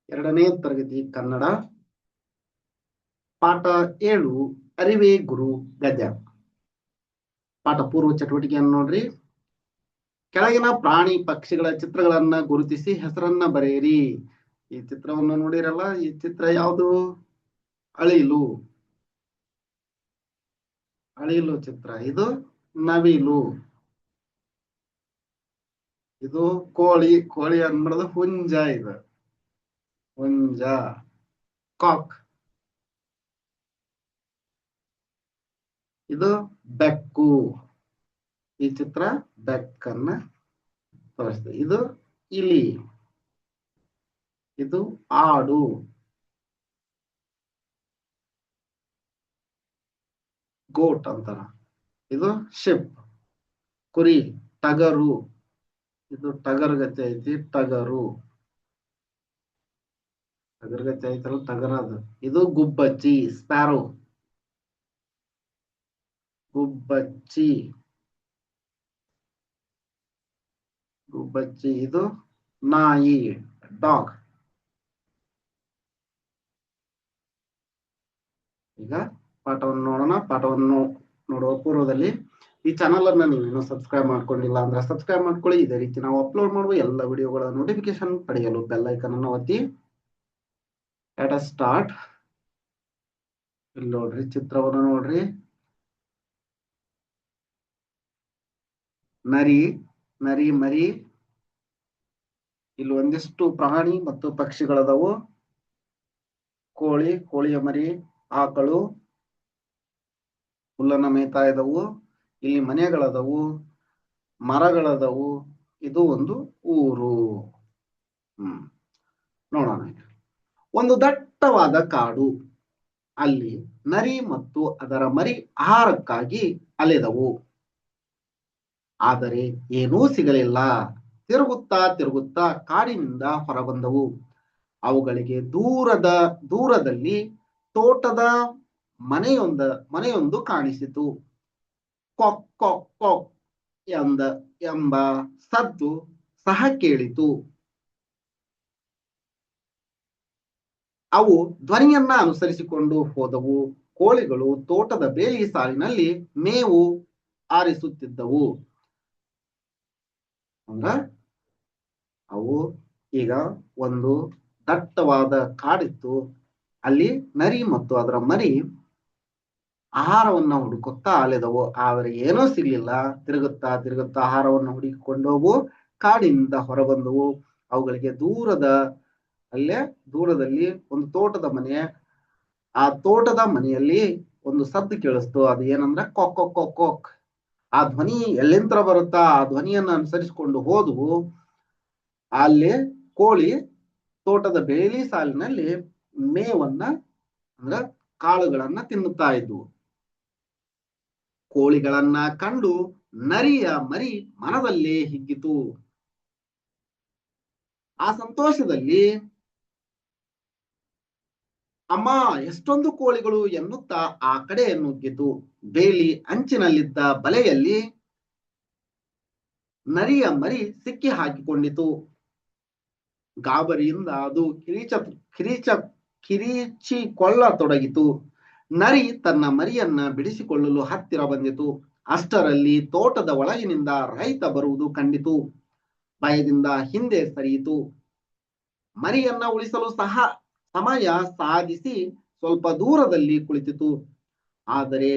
ಎರಡನೇ ತರಗತಿ ಕನ್ನಡ ಪಾಠ 7 ಅರಿವೇ ಗುರು ಗದ್ಯ. ಪಾಠ ಪೂರ್ವ ಚಟುವಟಿಕೆಯನ್ನು ನೋಡ್ರಿ. ಕೆಳಗಿನ ಪ್ರಾಣಿ ಪಕ್ಷಿಗಳ ಚಿತ್ರಗಳನ್ನ ಗುರುತಿಸಿ ಹೆಸರನ್ನ ಬರೆಯಿರಿ. ಈ ಚಿತ್ರವನ್ನು ನೋಡಿರಲ್ಲ, ಈ ಚಿತ್ರ ಯಾವುದು? ಅಳಿಲು. ಅಳಿಲು ಚಿತ್ರ. ಇದು ನವಿಲು. ಇದು ಕೋಳಿ. ಕೋಳಿ ಅಂದ್ಬಿಡೋದು ಹುಂಜ. ಇದು ಹುಂಜ, ಕಾಕ್. ಇದು ಬೆಕ್ಕು. ಈ ಚಿತ್ರ ಬೆಕ್ಕನ್ನ ತೋರಿಸ್ತದೆ. ಇದು ಇಲಿ. ಇದು ಆಡು. ಗೋಟ್ ಅಂತಾರ. ಇದು ಶಿಪ್, ಕುರಿ. ಟಗರು. ಇದು ಟಗರ್ ಗತಿ ಐತಿ, ಟಗರು. ಟಗರ್ ಗತಿ ಐತಲ್ಲ, ಟಗರ್ ಅದು. ಇದು ಗುಬ್ಬಚ್ಚಿ, ಸ್ಪ್ಯಾರೋ. ಗುಬ್ಬಚ್ಚಿ, ಗುಬ್ಬಚ್ಚಿ. ಇದು ನಾಯಿ, ಡಾಗ್. ಈಗ ಪಾಠವನ್ನು ನೋಡೋಣ. ಪಾಠವನ್ನು ನೋಡುವ ಪೂರ್ವದಲ್ಲಿ ಈ ಚಾನಲ್ ಅನ್ನ ನೀವು ಇನ್ನೂ ಸಬ್ಸ್ಕ್ರೈಬ್ ಮಾಡ್ಕೊಂಡಿಲ್ಲ ಅಂದ್ರೆ ಸಬ್ಸ್ಕ್ರೈಬ್ ಮಾಡ್ಕೊಳ್ಳಿ. ಇದೇ ರೀತಿ ನಾವು ಅಪ್ಲೋಡ್ ಮಾಡುವ ಎಲ್ಲ ವಿಡಿಯೋಗಳ ನೋಟಿಫಿಕೇಶನ್ ಪಡೆಯಲು ಬೆಲ್ ಐಕನ್ ಅನ್ನು ಒತ್ತಿ. Let us start. ಇಲ್ಲಿ ನೋಡ್ರಿ, ಚಿತ್ರವನ್ನು ನೋಡ್ರಿ. ನರಿ, ನರಿ ಮರಿ. ಇಲ್ಲಿ ಒಂದಿಷ್ಟು ಪ್ರಾಣಿ ಮತ್ತು ಪಕ್ಷಿಗಳದವು. ಕೋಳಿ, ಕೋಳಿಯ ಮರಿ. ಆಕಳು, ಹುಲ್ಲನ್ನ ಮೇಯ್ತಾ ಇದ್ದವು. ಇಲ್ಲಿ ಮನೆಗಳದವು, ಮರಗಳದವು. ಇದು ಒಂದು ಊರು. ನೋಡೋಣ. ಒಂದು ದಟ್ಟವಾದ ಕಾಡು. ಅಲ್ಲಿ ನರಿ ಮತ್ತು ಅದರ ಮರಿ ಆಹಾರಕ್ಕಾಗಿ ಅಲೆದವು. ಆದರೆ ಏನೂ ಸಿಗಲಿಲ್ಲ. ತಿರುಗುತ್ತಾ ತಿರುಗುತ್ತಾ ಕಾಡಿನಿಂದ ಹೊರಬಂದವು. ಅವುಗಳಿಗೆ ದೂರದಲ್ಲಿ ತೋಟದ ಮನೆಯೊಂದು ಕಾಣಿಸಿತು. ಕೊಕ್ ಕೊಕ್ ಕೊಕ್ ಎಂಬ ಸದ್ದು ಸಹ ಕೇಳಿತು. ಅವು ಧ್ವನಿಯನ್ನ ಅನುಸರಿಸಿಕೊಂಡು ಹೋದವು. ಕೋಳಿಗಳು ತೋಟದ ಬೇಲಿ ಸಾಲಿನಲ್ಲಿ ಮೇವು ಆರಿಸುತ್ತಿದ್ದವು. ಅಂದ್ರ ಅವು ಈಗ ಒಂದು ದಟ್ಟವಾದ ಕಾಡಿತ್ತು. ಅಲ್ಲಿ ನರಿ ಮತ್ತು ಅದರ ಮರಿ ಆಹಾರವನ್ನ ಹುಡುಕುತ್ತಾ ಅಲೆದವು. ಆದರೆ ಏನೂ ಸಿಗ್ಲಿಲ್ಲ. ತಿರುಗುತ್ತಾ ತಿರುಗುತ್ತಾ ಆಹಾರವನ್ನು ಹುಡುಕಿಕೊಂಡವು. ಕಾಡಿನಿಂದ ಹೊರಬಂದವು. ಅವುಗಳಿಗೆ ದೂರದಲ್ಲಿ ಒಂದು ತೋಟದ ಮನೆ. ಆ ತೋಟದ ಮನೆಯಲ್ಲಿ ಒಂದು ಸದ್ದು ಕೇಳಿಸ್ತು. ಅದು ಏನಂದ್ರೆ ಕೊಕ್ ಕೊಕ್ ಕೊಕ್ ಕೊಕ್. ಆ ಧ್ವನಿ ಎಲ್ಲಿಂದ ಬರುತ್ತಾ ಆ ಧ್ವನಿಯನ್ನ ಅನುಸರಿಸಿಕೊಂಡು ಹೋದವು. ಅಲ್ಲಿ ಕೋಳಿ ತೋಟದ ಬೇಲಿ ಸಾಲಿನಲ್ಲಿ ಮೇವನ್ನ ಅಂದ್ರ ಕಾಳುಗಳನ್ನ ತಿನ್ನುತ್ತಾ ಇದ್ವು. ಕೋಳಿಗಳನ್ನ ಕಂಡು ನರಿಯ ಮರಿ ಮನದಲ್ಲೇ ಹಿಗ್ಗಿತು. ಆ ಸಂತೋಷದಲ್ಲಿ ಅಮ್ಮ ಎಷ್ಟೊಂದು ಕೋಳಿಗಳು ಎನ್ನುತ್ತಾ ಆ ಕಡೆ ನುಗ್ಗಿತು. ಬೇಲಿ ಅಂಚಿನಲ್ಲಿದ್ದ ಬಲೆಯಲ್ಲಿ ನರಿಯ ಮರಿ ಸಿಕ್ಕಿ ಹಾಕಿಕೊಂಡಿತು. ಗಾಬರಿಯಿಂದ ಅದು ಕಿರೀಚಿಕೊಳ್ಳತೊಡಗಿತು. ನರಿ ತನ್ನ ಮರಿಯನ್ನ ಬಿಡಿಸಿಕೊಳ್ಳಲು ಹತ್ತಿರ ಬಂದಿತು. ಅಷ್ಟರಲ್ಲಿ ತೋಟದ ಒಳಗಿನಿಂದ ರೈತ ಬರುವುದು ಕಂಡಿತು. ಭಯದಿಂದ ಹಿಂದೆ ಸರಿಯಿತು. ಮರಿಯನ್ನ ಉಳಿಸಲು ಸಮಯ ಸಾಧಿಸಿ ಸ್ವಲ್ಪ ದೂರದಲ್ಲಿ ಕುಳಿತಿತು. ಆದರೆ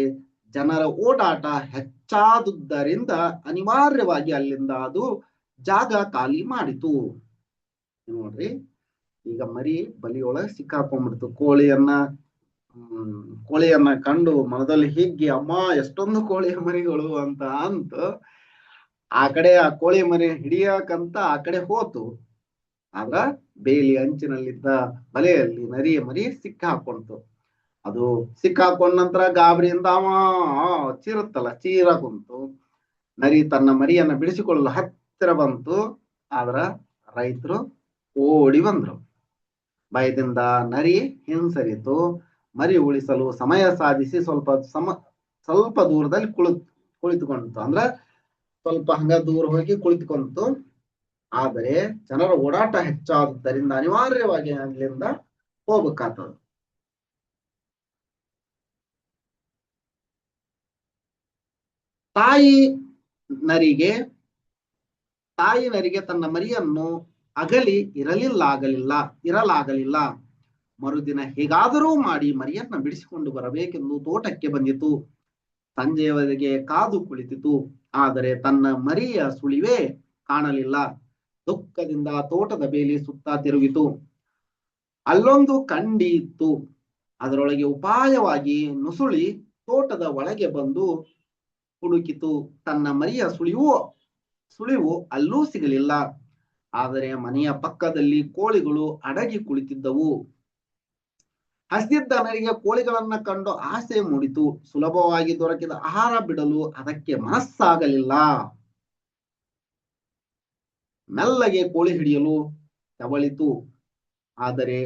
ಜನರ ಓಡಾಟ ಹೆಚ್ಚಾದುದರಿಂದ ಅನಿವಾರ್ಯವಾಗಿ ಅಲ್ಲಿಂದ ಅದು ಜಾಗ ಖಾಲಿ ಮಾಡಿತು. ನೋಡ್ರಿ, ಈಗ ಮರಿ ಬಲಿಯೊಳಗೆ ಸಿಕ್ಕಾಕೊಂಡ್ಬಿಡ್ತು. ಕೋಳಿಯನ್ನ ಕಂಡು ಮನದಲ್ಲಿ ಹಿಗ್ಗಿ ಅಮ್ಮ ಎಷ್ಟೊಂದು ಕೋಳಿಯ ಮರಿಗಳು ಅಂತ ಆ ಕಡೆ ಆ ಕೋಳಿ ಮರಿ ಹಿಡಿಯಕಂತ ಆ ಕಡೆ ಹೋತು. ಆದ್ರ ಬೇಲಿ ಅಂಚಿನಲ್ಲಿದ್ದ ಬಲೆಯಲ್ಲಿ ನರಿಯ ಮರಿ ಸಿಕ್ಕಾಕೊಂತು. ಅದು ಸಿಕ್ಕಾಕೊಂಡ ನಂತರ ಗಾಬರಿಯಿಂದ ಚೀರ ಕುಂತು. ನರಿ ತನ್ನ ಮರಿಯನ್ನ ಬಿಡಿಸಿಕೊಳ್ಳಲು ಹತ್ತಿರ ಬಂತು. ಆದ್ರ ರೈತರು ಓಡಿ ಬಂದ್ರು. ಭಯದಿಂದ ನರಿ ಹಿಂಸರಿತು. ಮರಿ ಉಳಿಸಲು ಸಮಯ ಸಾಧಿಸಿ ಸ್ವಲ್ಪ ದೂರದಲ್ಲಿ ಕುಳಿತುಕೊಂಡಿತು. ಅಂದ್ರ ಸ್ವಲ್ಪ ಹಂಗ ದೂರ ಹೋಗಿ ಕುಳಿತುಕೊಂತು. ಆದರೆ ಜನರ ಓಡಾಟ ಹೆಚ್ಚಾದುದರಿಂದ ಅನಿವಾರ್ಯವಾಗಿ ಅಲ್ಲಿಂದ ಹೋಗ್ಬೇಕಾಗ್ತದೆ. ತಾಯಿ ನರಿಗೆ ತನ್ನ ಮರಿಯನ್ನು ಅಗಲಿ ಇರಲಾಗಲಿಲ್ಲ. ಮರುದಿನ ಹೇಗಾದರೂ ಮಾಡಿ ಮರಿಯನ್ನ ಬಿಡಿಸಿಕೊಂಡು ಬರಬೇಕೆಂದು ತೋಟಕ್ಕೆ ಬಂದಿತು. ಸಂಜೆಯವರೆಗೆ ಕಾದು ಕುಳಿತಿತು. ಆದರೆ ತನ್ನ ಮರಿಯ ಸುಳಿವೇ ಕಾಣಲಿಲ್ಲ. ದುಃಖದಿಂದ ತೋಟದ ಬೇಲಿ ಸುತ್ತಾ ತಿರುಗಿತು. ಅಲ್ಲೊಂದು ಕಂಡಿ ಇತ್ತು. ಅದರೊಳಗೆ ಉಪಾಯವಾಗಿ ನುಸುಳಿ ತೋಟದ ಒಳಗೆ ಬಂದು ಹುಡುಕಿತು. ತನ್ನ ಮರಿಯ ಸುಳಿವು ಅಲ್ಲೂ ಸಿಗಲಿಲ್ಲ. ಆದರೆ ಮನೆಯ ಪಕ್ಕದಲ್ಲಿ ಕೋಳಿಗಳು ಅಡಗಿ ಕುಳಿತಿದ್ದವು. ಹಸಿದಿದ್ದ ನರಿಗೆ ಕೋಳಿಗಳನ್ನ ಕಂಡು ಆಸೆ ಮೂಡಿತು. ಸುಲಭವಾಗಿ ದೊರಕಿದ ಆಹಾರ ಬಿಡಲು ಅದಕ್ಕೆ ಮನಸ್ಸಾಗಲಿಲ್ಲ. ಮೆಲ್ಲಗೆ ಕೋಳಿ ಹಿಡಿಯಲು ತವಳಿತು. ಆದರೆ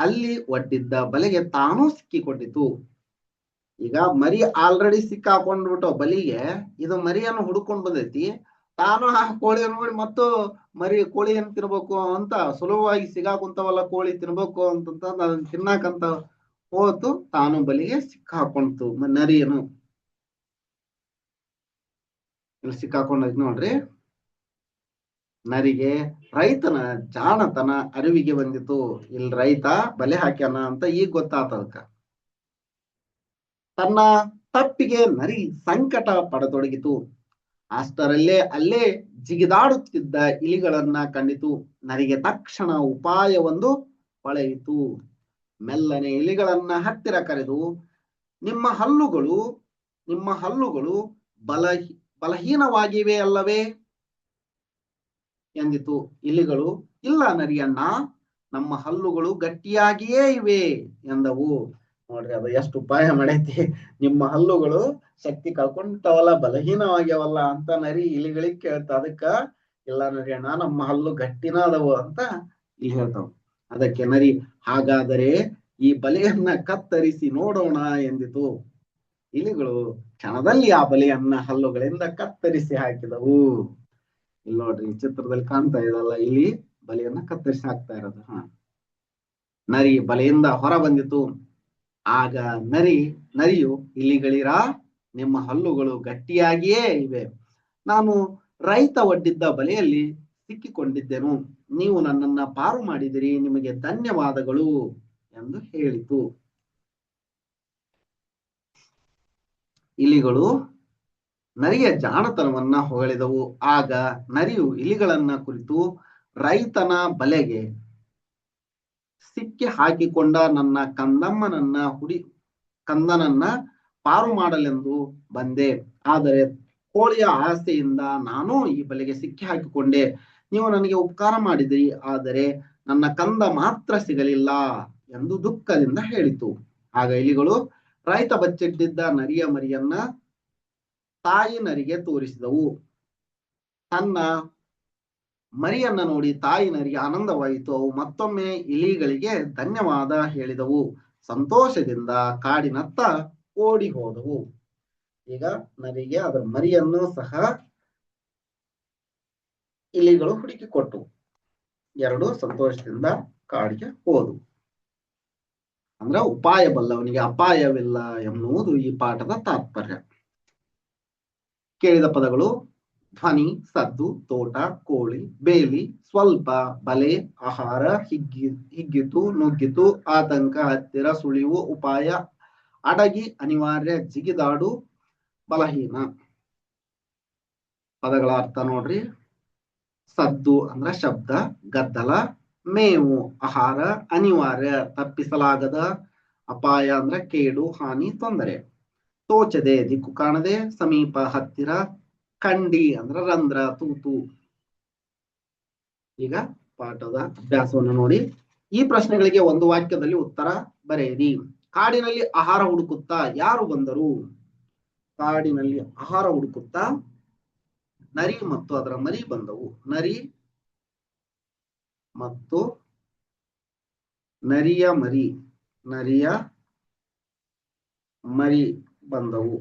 ಅಲ್ಲಿ ಒಡ್ಡಿದ್ದ ಬಲೆಗೆ ತಾನೂ ಸಿಕ್ಕಿಕೊಂಡಿತು. ಈಗ ಮರಿ ಆಲ್ರೆಡಿ ಸಿಕ್ಕಾಕೊಂಡ್ಬಿಟ್ಟು ಬಲಿಗೆ ಇದು ಮರಿಯನ್ನು ಹುಡುಕೊಂಡು ಬಂದೈತಿ. ತಾನು ಆ ಕೋಳಿಯನ್ನು ನೋಡಿ ಮತ್ತು ಕೋಳಿಯನ್ನು ತಿನ್ಬೇಕು ಅಂತ ಸುಲಭವಾಗಿ ಸಿಗಾಕುಂತವಲ್ಲ, ಕೋಳಿ ತಿನ್ಬೇಕು ಅಂತ ಅದನ್ನ ತಿನ್ನಾಕಂತ ಹೋತು. ತಾನು ಬಲಿಗೆ ಸಿಕ್ಕಾಕೊಂಡ್ತು. ನರಿಯನು ಇಲ್ಲಿ ಸಿಕ್ಕಾಕೊಂಡೈತಿ ನೋಡ್ರಿ. ನರಿಗೆ ರೈತನ ಜಾಣತನ ಅರಿವಿಗೆ ಬಂದಿತು. ಇಲ್ಲಿ ರೈತ ಬಲೆ ಹಾಕ್ಯಾನ ಅಂತ ಈಗ ಗೊತ್ತಾತದಕ್ಕ. ತನ್ನ ತಪ್ಪಿಗೆ ನರಿ ಸಂಕಟ ಪಡತೊಡಗಿತು. ಅಷ್ಟರಲ್ಲೇ ಅಲ್ಲೇ ಜಿಗಿದಾಡುತ್ತಿದ್ದ ಇಲಿಗಳನ್ನ ಕಂಡಿತು. ನರಿಗೆ ತಕ್ಷಣ ಉಪಾಯವೊಂದು ಹೊಳೆಯಿತು. ಮೆಲ್ಲನೆ ಇಲಿಗಳನ್ನ ಹತ್ತಿರ ಕರೆದು, ನಿಮ್ಮ ಹಲ್ಲುಗಳು ಬಲಹೀನವಾಗಿವೆ ಅಲ್ಲವೇ ಎಂದಿತು. ಇಲಿಗಳು, ಇಲ್ಲ ನರಿಯಣ್ಣ, ನಮ್ಮ ಹಲ್ಲುಗಳು ಗಟ್ಟಿಯಾಗಿಯೇ ಇವೆ ಎಂದವು. ನೋಡ್ರಿ, ಅದು ಎಷ್ಟು ಉಪಾಯ ಮಾಡೈತಿ. ನಿಮ್ಮ ಹಲ್ಲುಗಳು ಶಕ್ತಿ ಕಳ್ಕೊಂಡವಲ್ಲ, ಬಲಹೀನವಾಗ್ಯವಲ್ಲ ಅಂತ ನರಿ ಇಲಿಗಳಿಗೆ ಕೇಳ್ತ. ಅದಕ್ಕ ಇಲ್ಲ ನರಿಯಣ್ಣ, ನಮ್ಮ ಹಲ್ಲು ಗಟ್ಟಿನ ಅದಾವು ಅಂತ ಇಲ್ಲಿ ಹೇಳ್ತಾವ. ಅದಕ್ಕೆ ನರಿ, ಹಾಗಾದರೆ ಈ ಬಲೆಯನ್ನ ಕತ್ತರಿಸಿ ನೋಡೋಣ ಎಂದಿತು. ಇಲಿಗಳು ಕ್ಷಣದಲ್ಲಿ ಆ ಬಲೆಯನ್ನ ಹಲ್ಲುಗಳಿಂದ ಕತ್ತರಿಸಿ ಹಾಕಿದವು. ಇಲ್ಲಿ ನೋಡ್ರಿ, ಚಿತ್ರದಲ್ಲಿ ಕಾಣ್ತಾ ಇದಲ್ಲ, ಇಲ್ಲಿ ಬಲೆಯನ್ನ ಕತ್ತರಿಸಿ ಹಾಕ್ತಾ ಇರೋದು. ನರಿ ಬಲೆಯಿಂದ ಹೊರ ಬಂದಿತು. ಆಗ ನರಿಯು, ಇಲಿಗಳಿರ, ನಿಮ್ಮ ಹಲ್ಲುಗಳು ಗಟ್ಟಿಯಾಗಿಯೇ ಇವೆ. ನಾನು ರೈತ ಒಡ್ಡಿದ್ದ ಬಲೆಯಲ್ಲಿ ಸಿಕ್ಕಿಕೊಂಡಿದ್ದೆನು. ನೀವು ನನ್ನನ್ನ ಪಾರು ಮಾಡಿದಿರಿ, ನಿಮಗೆ ಧನ್ಯವಾದಗಳು ಎಂದು ಹೇಳಿತು. ಇಲಿಗಳು ನರಿಯ ಜಾಣತನವನ್ನ ಹೊಗಳಿದವು. ಆಗ ನರಿಯು ಇಲಿಗಳನ್ನ ಕುರಿತು, ರೈತನ ಬಲೆಗೆ ಸಿಕ್ಕಿ ಹಾಕಿಕೊಂಡ ನನ್ನ ಕಂದನನ್ನ ಪಾರು ಮಾಡಲೆಂದು ಬಂದೆ. ಆದರೆ ಕೋಳಿಯ ಆಸೆಯಿಂದ ನಾನು ಈ ಬಲೆಗೆ ಸಿಕ್ಕಿ ಹಾಕಿಕೊಂಡೆ. ನೀವು ನನಗೆ ಉಪಕಾರ ಮಾಡಿದಿರಿ, ಆದರೆ ನನ್ನ ಕಂದ ಮಾತ್ರ ಸಿಗಲಿಲ್ಲ ಎಂದು ದುಃಖದಿಂದ ಹೇಳಿತು. ಆಗ ಇಲಿಗಳು ರೈತ ಬಚ್ಚಿಟ್ಟಿದ್ದ ನರಿಯ ಮರಿಯನ್ನ ತಾಯಿ ನರಿಗೆ ತೋರಿಸಿದವು. ತನ್ನ ಮರಿಯನ್ನ ನೋಡಿ ತಾಯಿ ನರಿಗೆ ಆನಂದವಾಯಿತು. ಅವು ಮತ್ತೊಮ್ಮೆ ಇಲಿಗಳಿಗೆ ಧನ್ಯವಾದ ಹೇಳಿದವು. ಸಂತೋಷದಿಂದ ಕಾಡಿನತ್ತ ಓಡಿ ಹೋದವು. ಈಗ ನರಿಗೆ ಅದರ ಮರಿಯನ್ನು ಸಹ ಇಲಿಗಳು ಹುಡುಕಿಕೊಟ್ಟು ಎರಡು ಸಂತೋಷದಿಂದ ಕಾಡಿಗೆ ಹೋದವು. ಅಂದ್ರೆ ಉಪಾಯ ಬಲ್ಲವನಿಗೆ ಅಪಾಯವಿಲ್ಲ ಎನ್ನುವುದು ಈ ಪಾಠದ ತಾತ್ಪರ್ಯ. ಕೇಳಿದ ಪದಗಳು: ಧ್ವನಿ, ಸದ್ದು, ತೋಟ, ಕೋಳಿ, ಬೇಲಿ, ಸ್ವಲ್ಪ, ಬಲೆ, ಆಹಾರ, ಹಿಗ್ಗಿತು, ನುಗ್ಗಿತು, ಆತಂಕ, ಹತ್ತಿರ, ಸುಳಿವು, ಉಪಾಯ, ಅಡಗಿ, ಅನಿವಾರ್ಯ, ಜಿಗಿದಾಡು, ಬಲಹೀನ. ಪದಗಳ ಅರ್ಥ ನೋಡ್ರಿ. ಸದ್ದು ಅಂದ್ರ ಶಬ್ದ, ಗದ್ದಲ. ಮೇವು ಆಹಾರ, ಅನಿವಾರ್ಯ ತಪ್ಪಿಸಲಾಗದ. ಅಪಾಯ ಅಂದ್ರ ಕೇಡು, ಹಾನಿ, ತೊಂದರೆ. ತೋಚದೆ ದಿಕ್ಕು ಕಾಣದೆ, ಸಮೀಪ ಹತ್ತಿರ. ಕಂಡಿ ಅಂದ್ರ ರಂಧ್ರ, ತೂತು. ಈಗ ಪಾಠದ ಅಭ್ಯಾಸವನ್ನು ನೋಡಿ. ಈ ಪ್ರಶ್ನೆಗಳಿಗೆ ಒಂದು ವಾಕ್ಯದಲ್ಲಿ ಉತ್ತರ ಬರೆಯಿರಿ. ಕಾಡಿನಲ್ಲಿ ಆಹಾರ ಹುಡುಕುತ್ತಾ ಯಾರು ಬಂದರು? ಕಾಡಿನಲ್ಲಿ ಆಹಾರ ಹುಡುಕುತ್ತಾ ನರಿ ಮತ್ತು ಅದರ ಮರಿ ಬಂದವು. ನರಿ ಮತ್ತು ನರಿಯ ಮರಿ ಬಂದವು.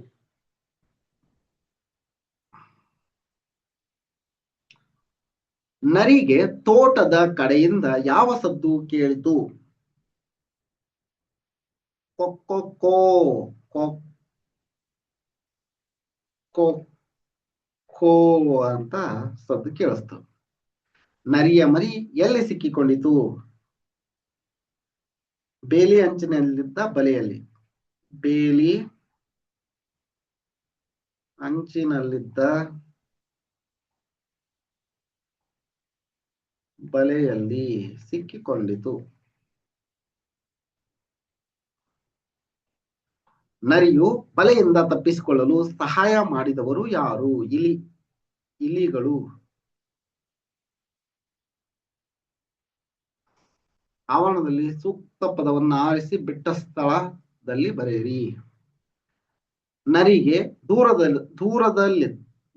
ನರಿಗೆ ತೋಟದ ಕಡೆಯಿಂದ ಯಾವ ಸದ್ದು ಕೇಳಿತು? ಕೊಕ್ಕೊ ಕೋ ಅಂತ ಸದ್ದು ಕೇಳಿಸ್ತು. ನರಿಯ ಮರಿ ಎಲ್ಲಿ ಸಿಕ್ಕಿಕೊಂಡಿತು? ಬೇಲಿ ಅಂಚಿನಲ್ಲಿದ್ದ ಬಲೆಯಲ್ಲಿ. ಬೇಲಿ ಅಂಚಿನಲ್ಲಿದ್ದ ಬಲೆಯಲ್ಲಿ ಸಿಕ್ಕಿಕೊಂಡಿತು. ನರಿಯು ಬಲೆಯಿಂದ ತಪ್ಪಿಸಿಕೊಳ್ಳಲು ಸಹಾಯ ಮಾಡಿದವರು ಯಾರು? ಇಲಿಗಳು. ಆವರಣದಲ್ಲಿ ಸೂಕ್ತ ಪದವನ್ನು ಆರಿಸಿ ಬಿಟ್ಟ ಸ್ಥಳದಲ್ಲಿ ಬರೆಯಿರಿ. ನರಿಗೆ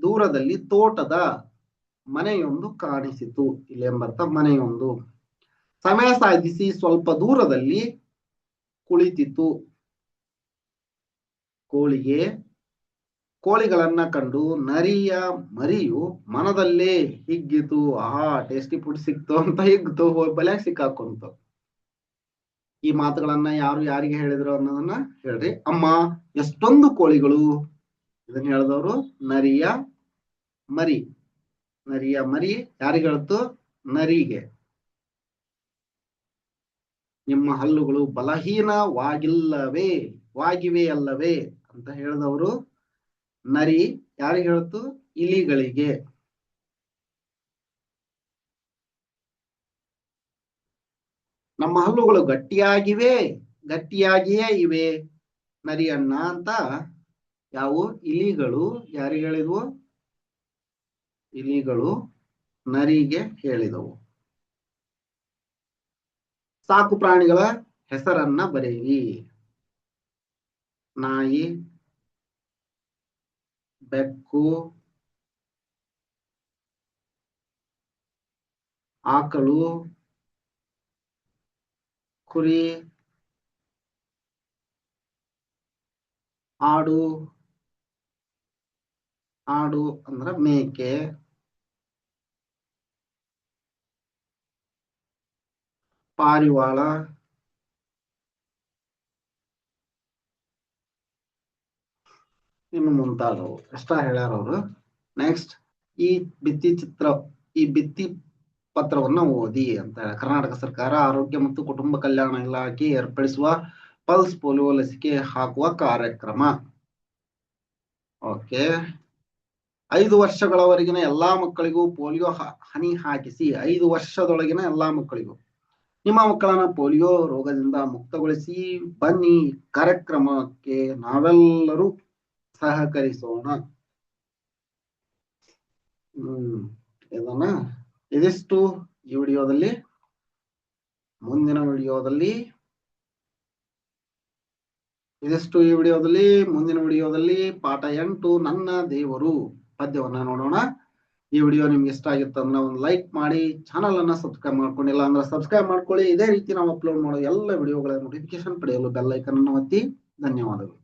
ದೂರದಲ್ಲಿ ತೋಟದ ಮನೆಯೊಂದು ಕಾಣಿಸಿತು. ಇಲ್ಲಿ ಎಂಬರ್ಥ ಮನೆಯೊಂದು. ಸಮಯ ಸಾಧಿಸಿ ಸ್ವಲ್ಪ ದೂರದಲ್ಲಿ ಕುಳಿತಿತು. ಕೋಳಿಗಳನ್ನ ಕಂಡು ನರಿಯ ಮರಿಯು ಮನದಲ್ಲೇ ಹಿಗ್ಗಿತು. ಆಹಾ, ಟೇಸ್ಟಿ ಫುಡ್ ಸಿಕ್ತು ಅಂತ ಹಿಗ್ತು, ಬಲ್ಯಾಗ ಸಿಕ್ಕಾಕೊಂತು. ಈ ಮಾತುಗಳನ್ನ ಯಾರು ಯಾರಿಗೆ ಹೇಳಿದ್ರು ಅನ್ನೋದನ್ನ ಹೇಳ್ರಿ. ಅಮ್ಮ ಎಷ್ಟೊಂದು ಕೋಳಿಗಳು. ಇದನ್ನ ಹೇಳಿದವರು ನರಿಯ ಮರಿ. ನರಿಯ ಮರಿ ಯಾರಿಗೆ ಹೇಳ್ತು? ನರಿಗೆ. ನಿಮ್ಮ ಹಲ್ಲುಗಳು ವಾಗಿವೆ ಅಲ್ಲವೇ ಅಂತ ಹೇಳಿದವರು ನರಿ ಯಾರಿಗೆ ಹೇಳ್ತು? ಇಲಿಗಳಿಗೆ. ನಮ್ಮ ಹಲ್ಲುಗಳು ಗಟ್ಟಿಯಾಗಿಯೇ ಇವೆ ನರಿಯಣ್ಣ ಅಂತ ಯಾವ ಇಲಿಗಳು ಯಾರಿಗೆ ಹೇಳಿದ್ವು? ಇಲಿಗಳು ನರಿಗೆ ಹೇಳಿದವು. ಸಾಕು ಪ್ರಾಣಿಗಳ ಹೆಸರನ್ನ ಬರೆಯಿರಿ. ನಾಯಿ, ಬೆಕ್ಕು, ಆಕಳು, ಕುರಿ, ಆಡು ಅಂದ್ರ ಮೇಕೆ, ಪಾರಿವಾಳ, ಇನ್ನು ಮುಂತಾದವು. ಎಷ್ಟ ಹೇಳ್ಯಾರ ಅವರು. ನೆಕ್ಸ್ಟ್, ಈ ಭಿತ್ತಿ ಪತ್ರವನ್ನ ಓದಿ ಅಂತ ಹೇಳ. ಕರ್ನಾಟಕ ಸರ್ಕಾರ ಆರೋಗ್ಯ ಮತ್ತು ಕುಟುಂಬ ಕಲ್ಯಾಣ ಇಲಾಖೆ ಏರ್ಪಡಿಸುವ ಪಲ್ಸ್ ಪೋಲಿಯೋ ಲಸಿಕೆ ಹಾಕುವ ಕಾರ್ಯಕ್ರಮ. ಓಕೆ. 5 ವರ್ಷಗಳವರೆಗಿನ ಎಲ್ಲಾ ಮಕ್ಕಳಿಗೂ ಪೋಲಿಯೋ ಹನಿ ಹಾಕಿಸಿ. 5 ವರ್ಷದೊಳಗಿನ ಎಲ್ಲಾ ಮಕ್ಕಳಿಗೂ. ನಿಮ್ಮ ಮಕ್ಕಳನ್ನ ಪೋಲಿಯೋ ರೋಗದಿಂದ ಮುಕ್ತಗೊಳಿಸಿ ಬನ್ನಿ. ಕಾರ್ಯಕ್ರಮಕ್ಕೆ ನಾವೆಲ್ಲರೂ ಸಹಕರಿಸೋಣ. ಇದಿಷ್ಟು ಈ ವಿಡಿಯೋದಲ್ಲಿ. ಮುಂದಿನ ವಿಡಿಯೋದಲ್ಲಿ ಪಾಠ 8 ನನ್ನ ದೇವರು ಪದ್ಯವನ್ನ ನೋಡೋಣ. ಈ ವಿಡಿಯೋ ನಿಮ್ಗೆ ಇಷ್ಟ ಆಗಿತ್ತು ಅಂದ್ರೆ ಒಂದು ಲೈಕ್ ಮಾಡಿ, ಚಾನಲ್ ಅನ್ನ ಸಬ್ಸ್ಕ್ರೈಬ್ ಮಾಡ್ಕೊಂಡಿಲ್ಲ ಅಂದ್ರೆ ಸಬ್ಸ್ಕ್ರೈಬ್ ಮಾಡ್ಕೊಳ್ಳಿ. ಇದೇ ರೀತಿ ನಾವು ಅಪ್ಲೋಡ್ ಮಾಡೋ ಎಲ್ಲ ವಿಡಿಯೋಗಳ ನೋಟಿಫಿಕೇಶನ್ ಪಡೆಯಲು ಬೆಲ್ ಐಕನ್ ಅನ್ನು ಒತ್ತಿ. ಧನ್ಯವಾದಗಳು.